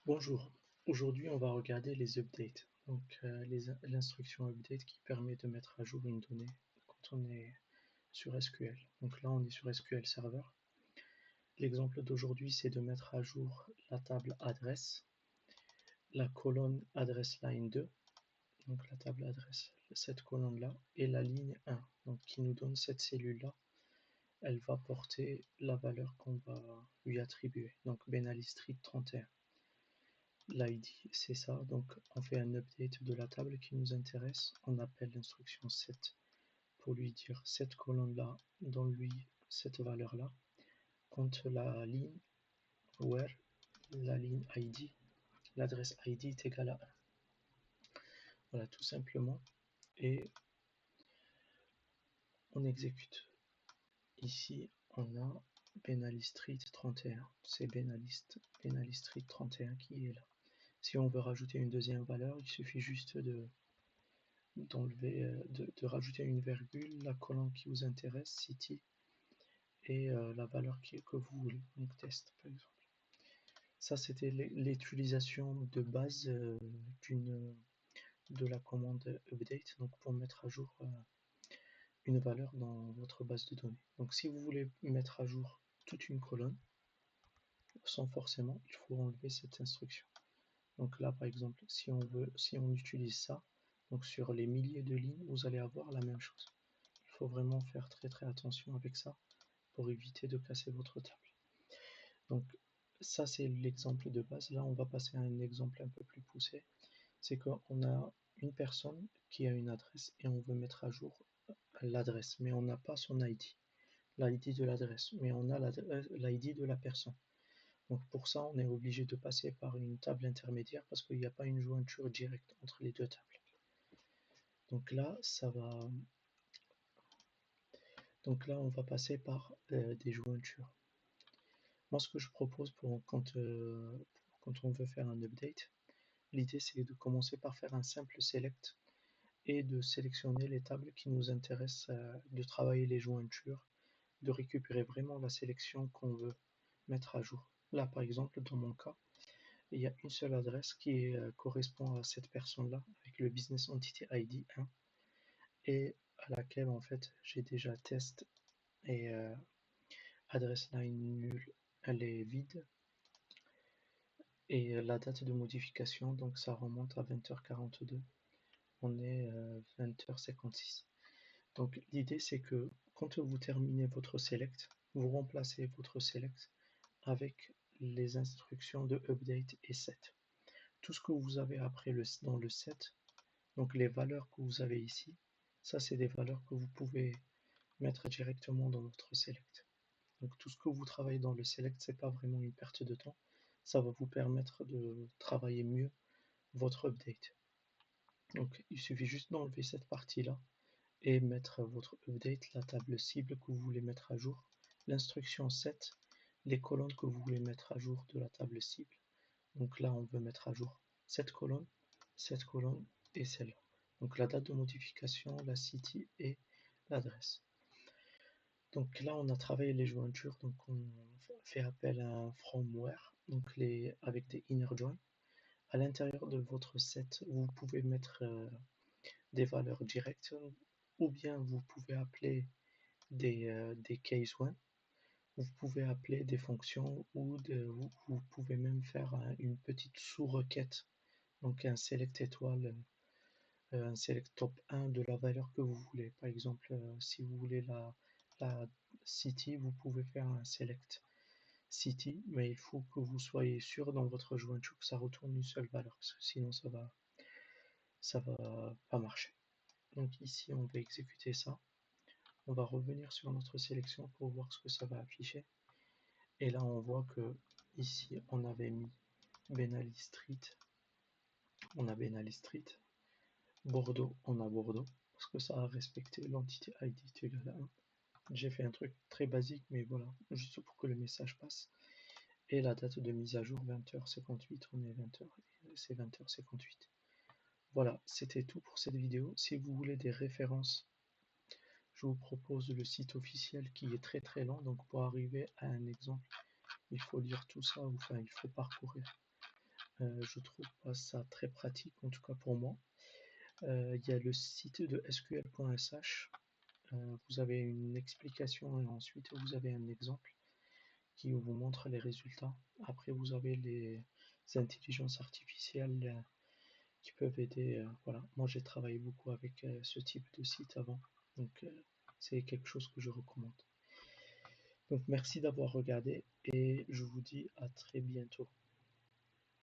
Bonjour, aujourd'hui on va regarder les updates, donc l'instruction update qui permet de mettre à jour une donnée quand on est sur SQL. Donc là on est sur SQL Server. L'exemple d'aujourd'hui c'est de mettre à jour la table adresse, la colonne adresse line 2, donc la table adresse, cette colonne là, et la ligne 1, donc qui nous donne cette cellule là. Elle va porter la valeur qu'on va lui attribuer, donc Ben Ali Street 31. L'ID, c'est ça, donc on fait un update de la table qui nous intéresse, on appelle l'instruction set pour lui dire cette colonne-là, donne-lui cette valeur-là, quand la ligne where, la ligne ID, l'adresse ID est égale à 1. Voilà, tout simplement, et on exécute. Ici, on a Ben Ali Street 31, c'est Ben Ali Street 31 qui est là. Si on veut rajouter une deuxième valeur, il suffit juste de rajouter une virgule, la colonne qui vous intéresse, city, et la valeur que vous voulez, donc test par exemple. Ça c'était l'utilisation de base de la commande update, donc pour mettre à jour une valeur dans votre base de données. Donc si vous voulez mettre à jour toute une colonne, sans forcément, il faut enlever cette instruction. Donc là par exemple, si on utilise ça, donc sur les milliers de lignes, vous allez avoir la même chose. Il faut vraiment faire très attention avec ça pour éviter de casser votre table. Donc ça c'est l'exemple de base. Là on va passer à un exemple un peu plus poussé. C'est qu'on a une personne qui a une adresse et on veut mettre à jour l'adresse, mais on n'a pas son ID, l'ID de l'adresse, mais on a l'ID de la personne. Donc pour ça on est obligé de passer par une table intermédiaire parce qu'il n'y a pas une jointure directe entre les deux tables. Donc là ça va Donc là, on va passer par des jointures. Moi, ce que je propose quand on veut faire un update, l'idée c'est de commencer par faire un simple select et de sélectionner les tables qui nous intéressent, de travailler les jointures, de récupérer vraiment la sélection qu'on veut mettre à jour. Là, par exemple, dans mon cas, il y a une seule adresse qui correspond à cette personne-là, avec le Business Entity ID 1, et à laquelle en fait j'ai déjà test et adresse line nulle, elle est vide. Et la date de modification, donc ça remonte à 20h42. On est 20h56. Donc l'idée c'est que quand vous terminez votre select, vous remplacez votre select avec les instructions de update et set. Tout ce que vous avez après dans le set, donc les valeurs que vous avez ici, ça c'est des valeurs que vous pouvez mettre directement dans votre select. Donc tout ce que vous travaillez dans le select, c'est pas vraiment une perte de temps. Ça va vous permettre de travailler mieux votre update. Donc il suffit juste d'enlever cette partie-là et mettre votre update, la table cible que vous voulez mettre à jour, l'instruction set, les colonnes que vous voulez mettre à jour de la table cible. Donc là, on veut mettre à jour cette colonne et celle-là. Donc la date de modification, la city et l'adresse. Donc là, on a travaillé les jointures, donc on fait appel à un fromware, donc avec des inner joins. À l'intérieur de votre set, vous pouvez mettre des valeurs directes ou bien vous pouvez appeler des case one, vous pouvez appeler des fonctions ou vous pouvez même faire une petite sous-requête, donc un select étoile, un select top 1 de la valeur que vous voulez. Par exemple, si vous voulez la city, vous pouvez faire un select city, mais il faut que vous soyez sûr dans votre jointure que ça retourne une seule valeur, parce que sinon ça va pas marcher. Donc ici, on va exécuter ça. On va revenir sur notre sélection pour voir ce que ça va afficher. Et là, on voit que ici, on avait mis Ben Ali Street. On a Ben Ali Street. Bordeaux, on a Bordeaux. Parce que ça a respecté l'entité ID égale à 1. J'ai fait un truc très basique, mais voilà, juste pour que le message passe. Et la date de mise à jour, 20h58, on est 20h, c'est 20h58. Voilà, c'était tout pour cette vidéo. Si vous voulez des références, je vous propose le site officiel qui est très lent, donc pour arriver à un exemple, il faut lire tout ça, enfin il faut parcourir Je trouve pas ça très pratique, en tout cas pour moi. Il y a le site de sql.sh. Vous avez une explication et ensuite vous avez un exemple qui vous montre les résultats. Après, vous avez les intelligences artificielles qui peuvent aider. Voilà, moi j'ai travaillé beaucoup avec ce type de site avant, donc c'est quelque chose que je recommande. Donc merci d'avoir regardé et je vous dis à très bientôt.